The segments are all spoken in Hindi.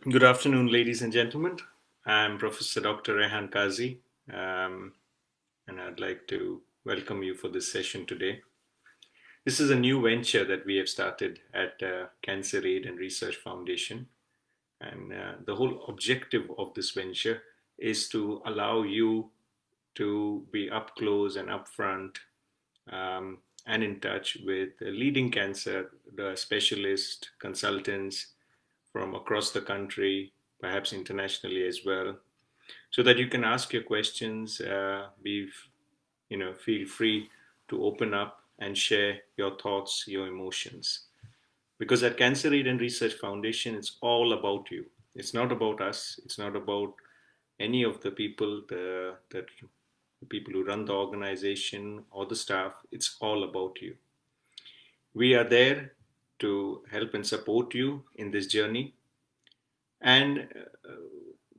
Good afternoon, ladies and gentlemen. I'm Professor Dr. Rehan Kazi, and I'd like to welcome you for this session today. This is a new venture that we have started at Cancer Aid and Research Foundation, and the whole objective of this venture is to allow you to be up close and upfront and in touch with leading cancer specialists, consultants from across the country, perhaps internationally as well, so that you can ask your questions, feel free to open up and share your thoughts, your emotions. Because at Cancer Aid and Research Foundation, it's all about you. It's not about us. It's not about any of the people, the people who run the organization or the staff. It's all about you. We are there to help and support you in this journey. And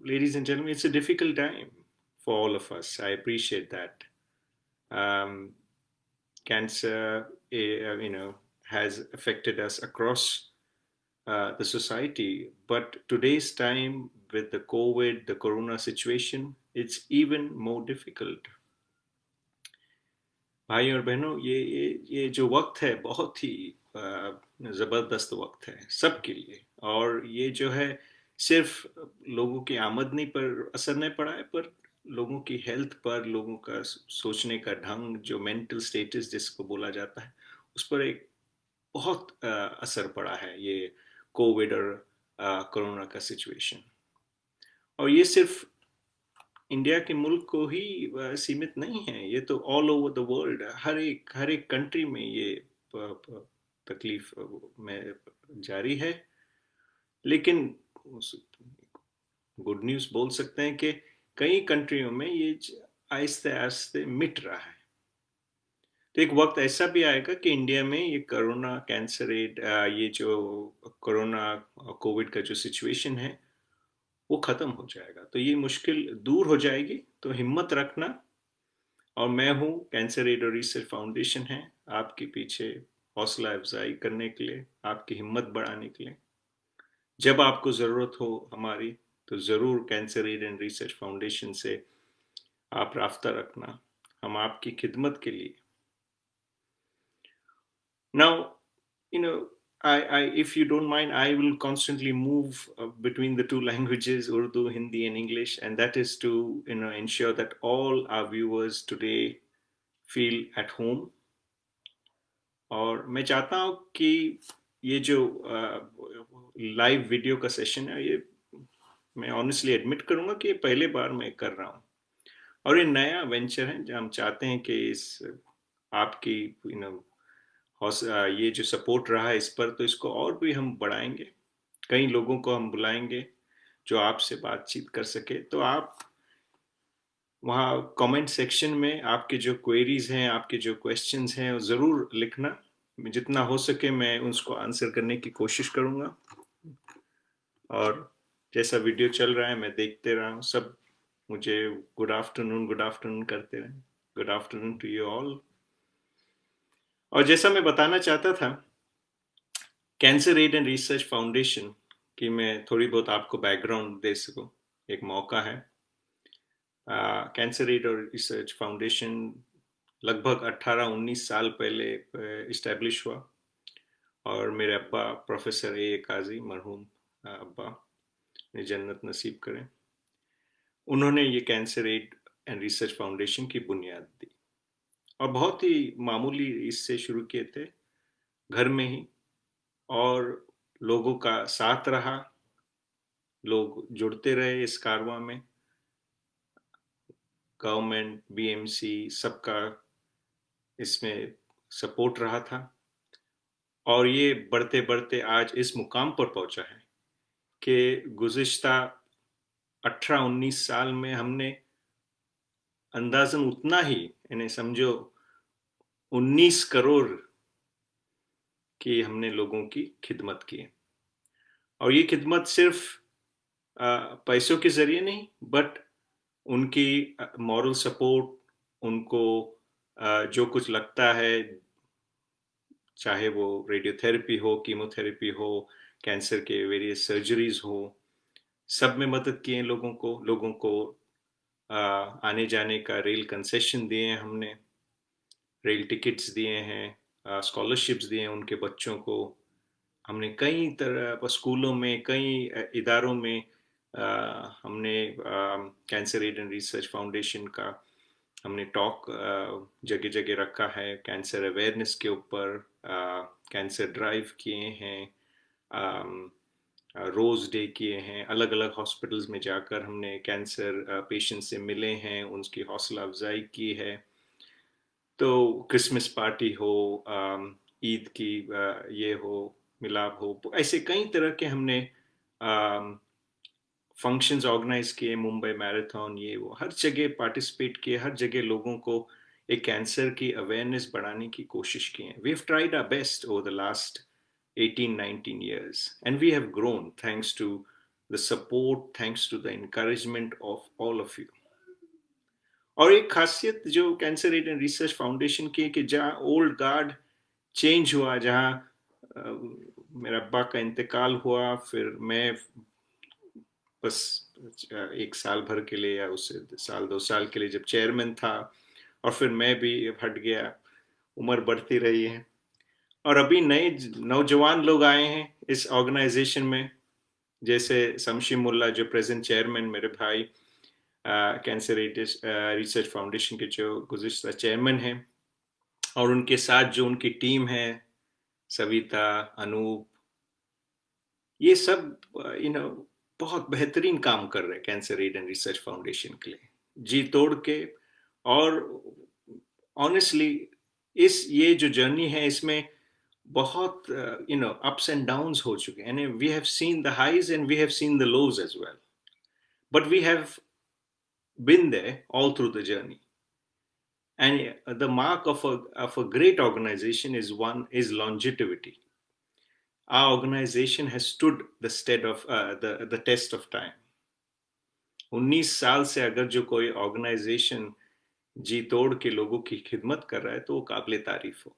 ladies and gentlemen, it's a difficult time for all of us. I appreciate that. Um, Cancer, has affected us across the society. But today's time with the COVID, the Corona situation, it's even more difficult. भाई और बहनों, ये जो वक्त है बहुत ही ज़बरदस्त वक्त है सबके लिए। और ये जो है सिर्फ लोगों की आमदनी पर असर नहीं पड़ा है, पर लोगों की हेल्थ पर, लोगों का सोचने का ढंग, जो मेंटल स्टेटस जिसको बोला जाता है, उस पर एक बहुत असर पड़ा है ये कोविड और कोरोना का सिचुएशन। और ये सिर्फ इंडिया के मुल्क को ही सीमित नहीं है, ये तो ऑल ओवर द वर्ल्ड, हर एक कंट्री में ये तकलीफ में जारी है। लेकिन गुड न्यूज़ बोल सकते हैं कि कई कंट्रियों में ये आहिस्ते आहिस्ते मिट रहा है। तो एक वक्त ऐसा भी आएगा कि इंडिया में ये कोरोना कैंसर रेट, ये जो कोरोना कोविड का जो सिचुएशन है वो ख़त्म हो जाएगा, तो ये मुश्किल दूर हो जाएगी। तो हिम्मत रखना। और मैं हूँ, कैंसर एड और रिसर्च फाउंडेशन है आपके पीछे हौसला अफजाई करने के लिए, आपकी हिम्मत बढ़ाने के लिए। जब आपको ज़रूरत हो हमारी, तो ज़रूर cancer aid and research foundation से आप राब्ता रखना, हम आपकी खिदमत के लिए। Now, if you don't mind, I will constantly move between the two languages, Urdu, Hindi, and English, and that is to, ensure that all our viewers today feel at home. और मैं चाहता हूँ कि ये जो लाइव वीडियो का सेशन है, ये मैं ऑनेस्टली एडमिट करूँगा कि ये पहले बार मैं कर रहा हूँ, और ये नया वेंचर है जहाँ हम चाहते हैं कि इस आपकी ये जो सपोर्ट रहा है इस पर, तो इसको और भी हम बढ़ाएंगे। कई लोगों को हम बुलाएंगे जो आपसे बातचीत कर सके। तो आप वहाँ कमेंट सेक्शन में आपके जो क्वेरीज हैं, आपके जो क्वेश्चंस हैं, ज़रूर लिखना। जितना हो सके मैं उसको आंसर करने की कोशिश करूँगा। और जैसा वीडियो चल रहा है मैं देखते रहा हूँ, सब मुझे गुड आफ्टरनून करते रहें। Good afternoon to you all. और जैसा मैं बताना चाहता था, cancer aid and research foundation की मैं थोड़ी बहुत आपको बैकग्राउंड दे सकूं, एक मौका है। कैंसर एड और रिसर्च फाउंडेशन लगभग 18-19 साल पहले इस्टेब्लिश हुआ, और मेरे अब्बा प्रोफेसर ए काजी, मरहूम अब्बा ने जन्नत नसीब करें, उन्होंने ये cancer aid and research foundation की बुनियाद दी। और बहुत ही मामूली इससे शुरू किए थे, घर में ही, और लोगों का साथ रहा, लोग जुड़ते रहे इस कारवां में। गवर्नमेंट, बीएमसी, सबका इसमें सपोर्ट रहा था, और ये बढ़ते बढ़ते आज इस मुकाम पर पहुंचा है कि गुज़िश्ता 18-19 साल में हमने अंदाजन उतना ही, यानी समझो 19 करोड़ की हमने लोगों की खिदमत की। और ये खिदमत सिर्फ पैसों के ज़रिए नहीं, बट उनकी मॉरल सपोर्ट, उनको जो कुछ लगता है, चाहे वो रेडियोथेरेपी हो, कीमोथेरेपी हो, कैंसर के वेरियस सर्जरीज हो, सब में मदद किए लोगों को आने जाने का रेल कंसेशन दिए हैं हमने, रेल टिकट्स दिए हैं, स्कॉलरशिप्स दिए हैं उनके बच्चों को। हमने कई तरह स्कूलों में, कई इदारों में हमने cancer aid and research foundation का हमने टॉक जगह जगह रखा है, कैंसर अवेयरनेस के ऊपर कैंसर ड्राइव किए हैं, रोज डे किए हैं, अलग अलग हॉस्पिटल्स में जाकर हमने कैंसर पेशेंट से मिले हैं, उनकी हौसला अफजाई की है। तो क्रिसमस पार्टी हो, ईद की ये हो, मिलाप हो, ऐसे कई तरह के हमने फंक्शंस ऑर्गेनाइज किए, मुंबई मैराथन, ये वो हर जगह पार्टिसिपेट किए, हर जगह लोगों को एक कैंसर की अवेयरनेस बढ़ाने की कोशिश की है। We have tried our best over the last 18-19 years and we have grown thanks to the support, thanks to the encouragement of all of you. और एक खासियत जो cancer aid and research foundation की है कि जहाँ ओल्ड गार्ड चेंज हुआ, जहाँ मेरा अब्बा का इंतकाल हुआ, फिर मैं बस एक साल भर के लिए या उससे साल 2 साल के लिए जब चेयरमैन था, और फिर मैं भी हट गया, उम्र बढ़ती रही है, और अभी नए नौजवान लोग आए हैं इस ऑर्गेनाइजेशन में, जैसे शमशी मुल्ला जो प्रेजेंट चेयरमैन, मेरे भाई कैंसर रिसर्च फाउंडेशन के जो गुज़िश्ता चेयरमैन हैं, और उनके साथ जो उनकी टीम है, सविता, अनूप, ये सब बहुत बेहतरीन काम कर रहे हैं cancer aid and research foundation के लिए, जी तोड़ के। और ऑनेस्टली इस ये जो जर्नी है, इसमें बहुत अप्स एंड डाउन्स हो चुके हैं। We have seen the highs and we have seen the lows as well, but we have been there all through the journey. And the mark of a great organization is longevity. Our organization has stood the the test of time. 19 साल से अगर जो कोई ऑर्गेनाइजेशन जी तोड़ के लोगों की खिदमत कर रहा है, तो वो काबिल तारीफ हो।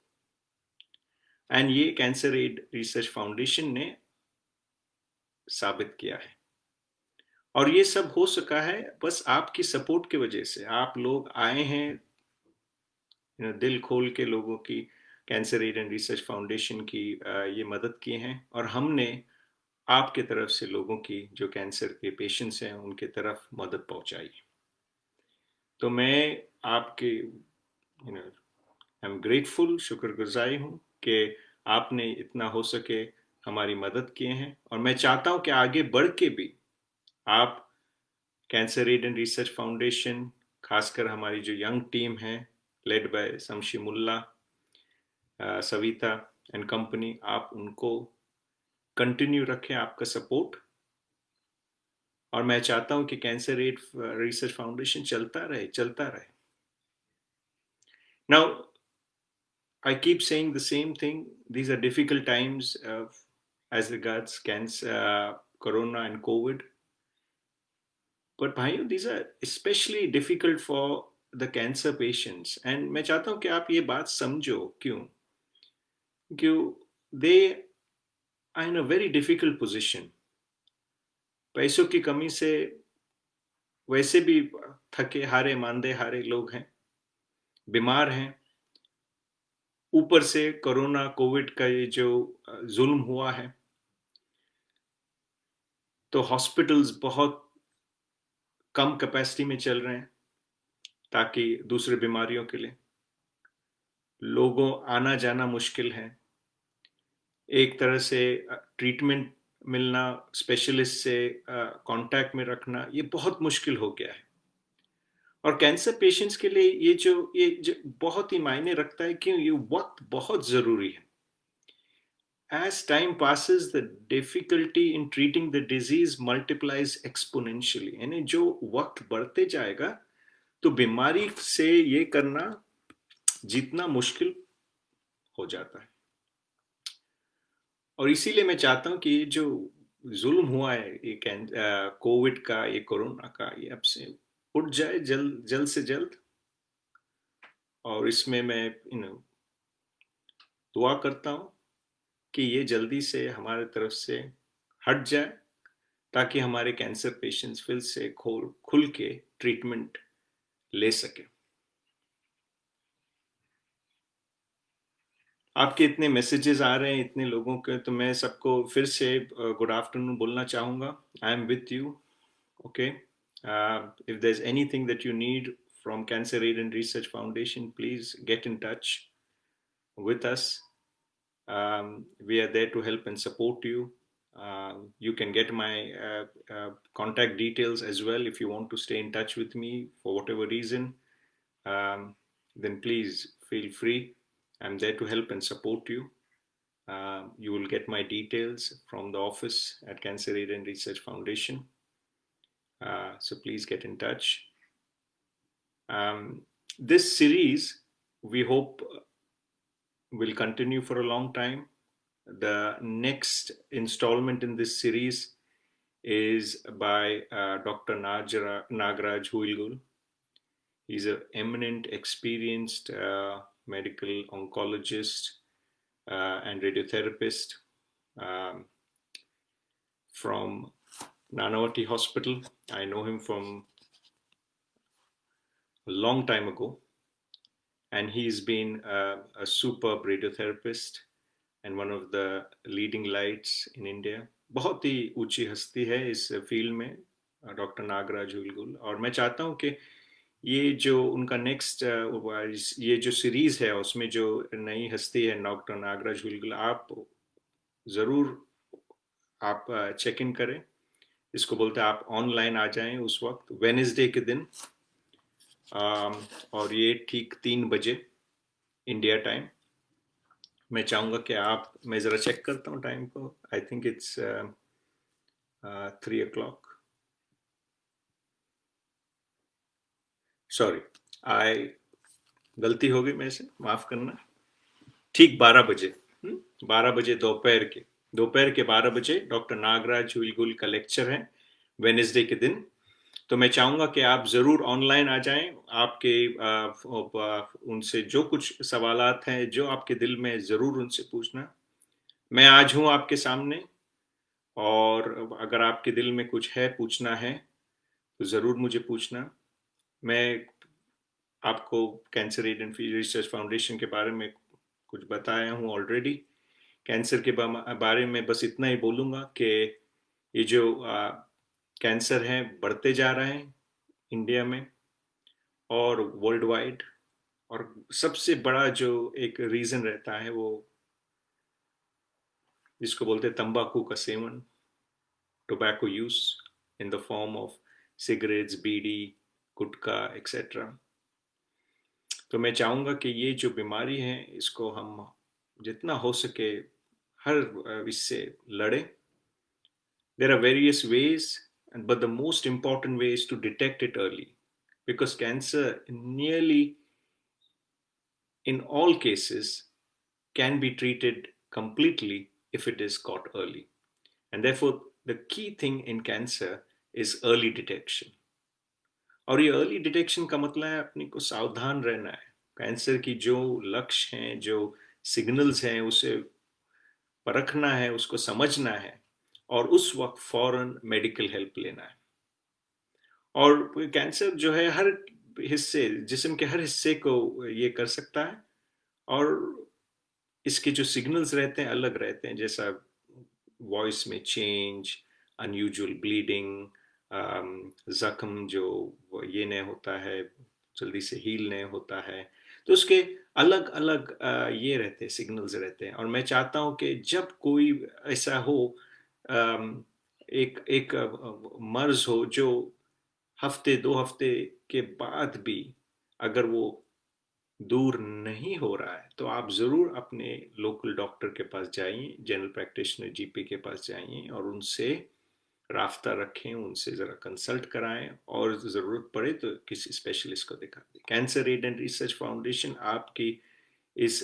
एंड ये कैंसर एड रिसर्च फाउंडेशन ने साबित किया है, और ये सब हो सका है बस आपकी सपोर्ट की वजह से। आप लोग आए हैं, दिल खोल के लोगों की cancer aid and research foundation की ये मदद की है, और हमने आपके तरफ से लोगों की जो कैंसर के पेशेंट्स हैं उनके तरफ मदद पहुंचाई। तो मैं आपके आई एम ग्रेटफुल, शुक्रगुजार हूँ कि आपने इतना हो सके हमारी मदद किए हैं, और मैं चाहता हूँ कि आगे बढ़ के भी आप cancer aid and research foundation, खासकर हमारी जो यंग टीम है led by Shamshi Mulla, Savita and company, आप उनको कंटिन्यू रखें, आपका सपोर्ट। और मैं चाहता हूं कि कैंसर एड रिसर्च फाउंडेशन चलता रहे, चलता रहे। Now I keep saying the same thing. These are difficult times as regards cancer, corona and COVID. But भाइयों, these are especially difficult for the cancer patients. And मैं चाहता हूं कि आप ये बात समझो, क्यों? क्यों they are in a very difficult position. पैसों की कमी से वैसे भी थके हारे, मांदे हारे लोग हैं, बीमार हैं, ऊपर से कोरोना कोविड का ये जो जुल्म हुआ है, तो हॉस्पिटल्स बहुत कम कैपेसिटी में चल रहे हैं ताकि दूसरे बीमारियों के लिए लोगों आना जाना मुश्किल है। एक तरह से ट्रीटमेंट मिलना, स्पेशलिस्ट से कांटेक्ट में रखना, ये बहुत मुश्किल हो गया है। और कैंसर पेशेंट्स के लिए ये जो बहुत ही मायने रखता है, कि ये वक्त बहुत जरूरी है। As time passes, the difficulty in treating the disease multiplies exponentially. यानी जो वक्त बढ़ते जाएगा, तो बीमारी से ये करना जितना मुश्किल हो जाता है। और इसीलिए मैं चाहता हूं कि ये जो जुल्म हुआ है, ये कोविड का, ये कोरोना का, ये अब से उठ जाए जल्द, जल्द से जल्द। और इसमें मैं दुआ करता हूं कि ये जल्दी से हमारे तरफ से हट जाए, ताकि हमारे कैंसर पेशेंट्स फिर से खुल के ट्रीटमेंट ले सके। आपके इतने मैसेजेस आ रहे हैं इतने लोगों के, तो मैं सबको फिर से गुड आफ्टरनून बोलना चाहूँगा। I am with you, okay. If there's anything that you need from Cancer Aid and Research Foundation, please get in touch with us. We are there to help and support you. You can get my contact details as well if you want to stay in touch with me for whatever reason. Um, then please feel free. I'm there to help and support you. You will get my details from the office at Cancer Aid and Research Foundation. So please get in touch. This series, we hope, will continue for a long time. The next installment in this series is by Dr. Nagraj Huilgul. He's an eminent, experienced medical oncologist and radiotherapist um, from Nanavati Hospital. I know him from a long time ago, and he's been a superb radiotherapist and one of the leading lights in India. बहुत ही ऊंची हस्ती है इस फील्ड में डॉक्टर नागराज हुलगुल, और मैं चाहता हूँ कि ये जो उनका नेक्स्ट ये जो सीरीज है उसमें जो नई हस्ती है डॉक्टर नागराज हुलगुल, आप ज़रूर आप चेक इन करें। इसको बोलते हैं आप ऑनलाइन आ जाएं उस वक्त वेनेसडे के दिन, और ये ठीक 3 बजे इंडिया टाइम। मैं चाहूँगा कि आप, मैं ज़रा चेक करता हूँ टाइम को, I think it's 3 o'clock। Sorry, I गलती हो गई मेरे से, माफ़ करना। ठीक 12 बजे, 12 बजे दोपहर के 12 बजे डॉक्टर नागराज हुलगुल का लेक्चर है वेनेसडे के दिन। तो मैं चाहूँगा कि आप ज़रूर ऑनलाइन आ जाएं। आपके उनसे जो कुछ सवालात हैं जो आपके दिल में, ज़रूर उनसे पूछना। मैं आज हूँ आपके सामने, और अगर आपके दिल में कुछ है, पूछना है, तो ज़रूर मुझे पूछना। मैं आपको cancer aid and research foundation के बारे में कुछ बताया हूँ ऑलरेडी। कैंसर के बारे में बस इतना ही बोलूँगा कि ये जो कैंसर है बढ़ते जा रहे हैं इंडिया में और वर्ल्ड वाइड, और सबसे बड़ा जो एक रीज़न रहता है वो जिसको बोलते हैं तंबाकू का seven, tobacco use in the form of cigarettes, bidi, gutkha etcetera. तो मैं चाहूँगा कि ये जो बीमारी है इसको हम जितना हो सके हर इससे लड़े। There are various ways, but the most important way is to detect it early, because cancer, nearly in all cases, can be treated completely if it is caught early. And therefore, the key thing in cancer is early detection. और ये अर्ली डिटेक्शन का मतलब है अपने को सावधान रहना है। कैंसर की जो लक्ष्य हैं, जो सिग्नल्स हैं, उसे परखना है, उसको समझना है, और उस वक्त फौरन मेडिकल हेल्प लेना है। और कैंसर जो है हर हिस्से, जिस्म के हर हिस्से को ये कर सकता है, और इसके जो सिग्नल्स रहते हैं अलग रहते हैं, जैसा वॉइस में चेंज, अनयूजुअल ब्लीडिंग, जख्म जो ये नहीं होता है, जल्दी से हील नहीं होता है। तो उसके अलग अलग ये रहते हैं, सिग्नल्स रहते हैं। और मैं चाहता हूँ कि जब कोई ऐसा हो, एक एक मर्ज हो जो हफ्ते 2 हफ्ते के बाद भी अगर वो दूर नहीं हो रहा है, तो आप ज़रूर अपने लोकल डॉक्टर के पास जाइए, जनरल प्रैक्टिशनर जीपी के पास जाइए, और उनसे राफ्ता रखें, उनसे ज़रा कंसल्ट कराएं, और ज़रूरत पड़े तो किसी स्पेशलिस्ट को दिखा दें। Cancer aid and research foundation आपकी इस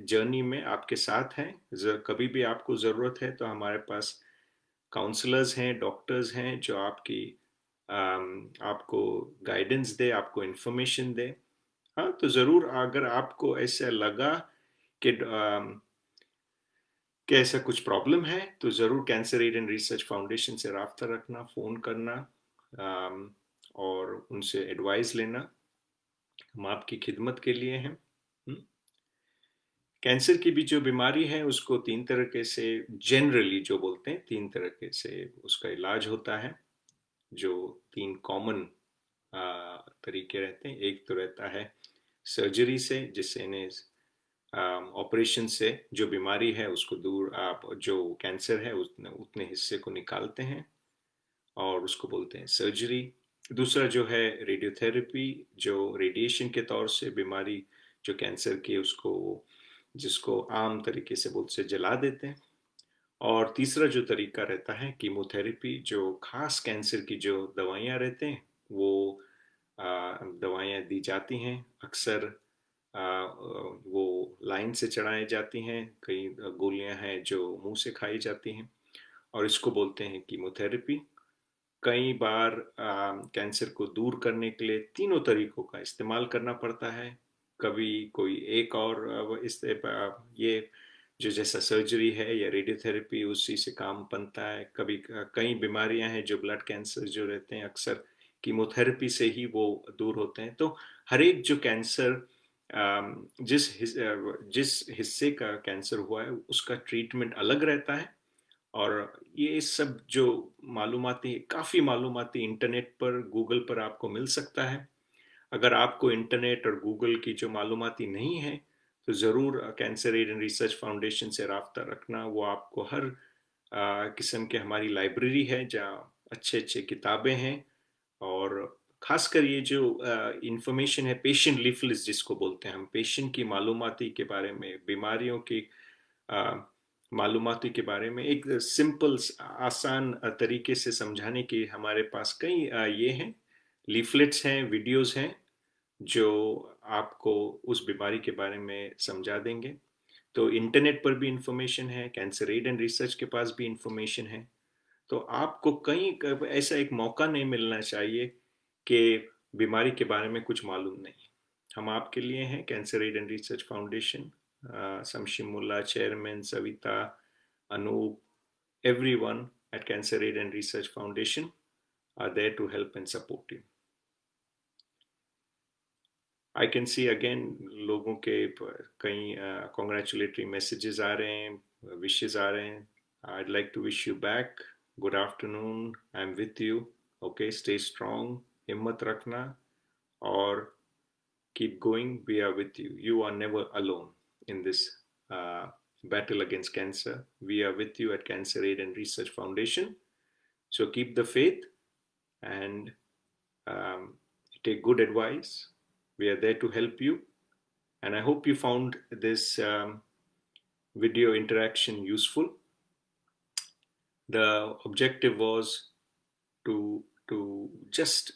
जर्नी में आपके साथ हैं। कभी भी आपको ज़रूरत है तो हमारे पास काउंसलर्स हैं, डॉक्टर्स हैं जो आपको गाइडेंस दे, आपको इन्फॉर्मेशन दे। हाँ, तो ज़रूर अगर आपको ऐसा लगा कि कि ऐसा कुछ प्रॉब्लम है तो ज़रूर cancer aid and research foundation से राब्ता रखना, फ़ोन करना, और उनसे एडवाइस लेना। हम आपकी खिदमत के लिए हैं। कैंसर की भी जो बीमारी है उसको तीन तरीके से, जनरली जो बोलते हैं, तीन तरीके से उसका इलाज होता है। जो तीन कॉमन तरीके रहते हैं, एक तो रहता है सर्जरी से, जिससे इन्हें ऑपरेशन से जो बीमारी है उसको दूर, आप जो कैंसर है उतने उतने हिस्से को निकालते हैं और उसको बोलते हैं सर्जरी। दूसरा जो है रेडियोथेरेपी, जो रेडिएशन के तौर से बीमारी जो कैंसर की उसको, जिसको आम तरीके से बोलते से जला देते हैं। और तीसरा जो तरीका रहता है कीमोथेरेपी, जो खास कैंसर की जो दवाइयाँ रहते हैं वो दवाइयाँ दी जाती हैं। अक्सर वो लाइन से चढ़ाई जाती हैं, कई गोलियां हैं जो मुंह से खाई जाती हैं और इसको बोलते हैं कीमोथेरेपी। कई बार कैंसर को दूर करने के लिए तीनों तरीकों का इस्तेमाल करना पड़ता है। कभी कोई एक और ये जो जैसा सर्जरी है या रेडियोथेरेपी उसी से काम बनता है। कभी कई बीमारियां हैं जो ब्लड कैंसर जो रहते हैं अक्सर कीमोथेरेपी से ही वो दूर होते हैं। तो हर एक जो कैंसर जिस हिस्से का कैंसर हुआ है उसका ट्रीटमेंट अलग रहता है। और ये सब जो मालूमाती, काफ़ी मालूमाती इंटरनेट पर, गूगल पर आपको मिल सकता है। अगर आपको इंटरनेट और गूगल की जो मालूमाती नहीं है तो ज़रूर cancer aid and research foundation से राब्ता रखना। वो आपको हर किस्म के, हमारी लाइब्रेरी है जहाँ अच्छे अच्छे किताबें हैं। और खासकर ये जो इंफॉर्मेशन है, पेशेंट लीफलेट्स जिसको बोलते हैं हम, पेशेंट की मालूमाती के बारे में, बीमारियों की मालूमाती के बारे में एक सिंपल आसान तरीके से समझाने की हमारे पास कई ये हैं, लीफलेट्स हैं, वीडियोस हैं जो आपको उस बीमारी के बारे में समझा देंगे। तो इंटरनेट पर भी इंफॉर्मेशन है, कैंसर एड एंड रिसर्च के पास भी इंफॉर्मेशन है। तो आपको कहीं ऐसा एक मौका नहीं मिलना चाहिए कि बीमारी के बारे में कुछ मालूम नहीं। हम आपके लिए हैं, cancer aid and research foundation, Shamshimulla chairman, Savita, Anoop, everyone at Cancer Aid and Research Foundation are there to help and support you. I can see again लोगों के कई congratulatory messages आ रहे हैं, wishes आ रहे हैं. I'd like to wish you back. Good afternoon. I'm with you. Okay, stay strong. हिम्मत रखना और keep going. We are with you. You are never alone in this battle against cancer. We are with you at Cancer Aid and Research Foundation. So keep the faith and um, take good advice. We are there to help you. And I hope you found this video interaction useful. The objective was to just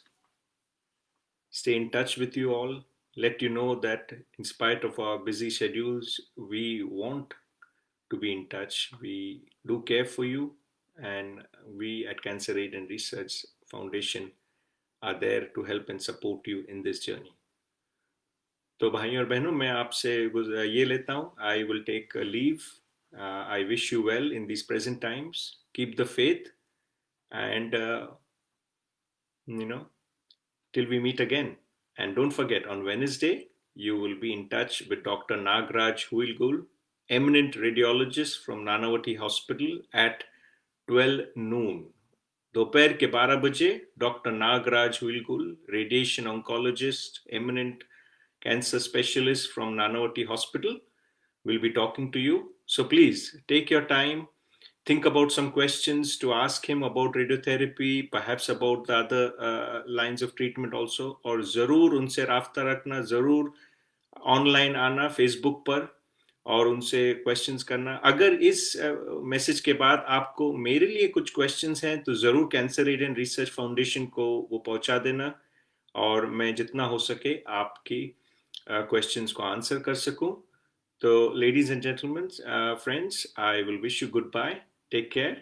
stay in touch with you all, let you know that in spite of our busy schedules, we want to be in touch. We do care for you, and we at Cancer Aid and Research Foundation are there to help and support you in this journey. तो भाइयों और बहनों, मैं आपसे ये लेता हूँ, I will take leave. I wish you well in these present times. Keep the faith and you know, till we meet again. And don't forget, on Wednesday, you will be in touch with Dr. Nagraj Huilgul, eminent radiologist from Nanavati Hospital at 12 noon. दोपहर के 12 बजे doctor Nagaraj Huilgol, radiation oncologist, eminent cancer specialist from Nanavati Hospital, will be talking to you. So please take your time, think about some questions to ask him about radiotherapy, perhaps about the other lines of treatment also. और ज़रूर उनसे राब्ता रखना, ज़रूर ऑनलाइन आना फेसबुक पर और उनसे क्वेश्चंस करना। अगर इस मैसेज के बाद आपको मेरे लिए कुछ क्वेश्चंस हैं तो ज़रूर cancer aid and research foundation को वो पहुंचा देना और मैं जितना हो सके आपकी क्वेश्चंस को आंसर कर सकूं। तो ladies and gentlemen, friends, I will wish you goodbye. Take care.